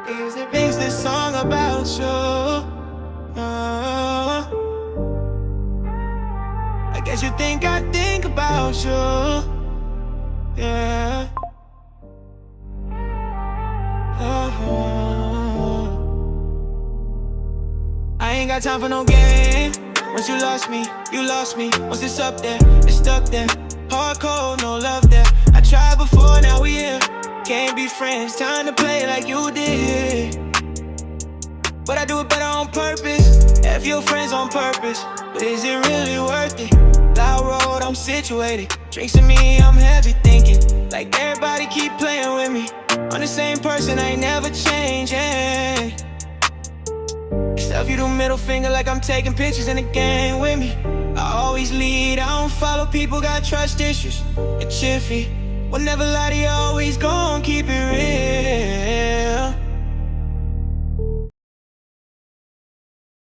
Is it makes this song about you? I guess you think I think about you. Yeah. I ain't got time for no game. Once you lost me, you lost me. Once it's up there, it's stuck there. Hard cold, no love there. I tried before, now we here. Can't be friends, time to play like you did. But I do it better on purpose. F your friends on purpose. But is it really worth it? Loud road, I'm situated. Drinks to me, I'm heavy thinking. Like everybody keep playing with me. I'm the same person, I ain't never changing. Stuff you do middle finger like I'm taking pictures in the game with me. I always lead, I don't follow people, got trust issues. And Chiffy will never lie to you, always gon' keep it real.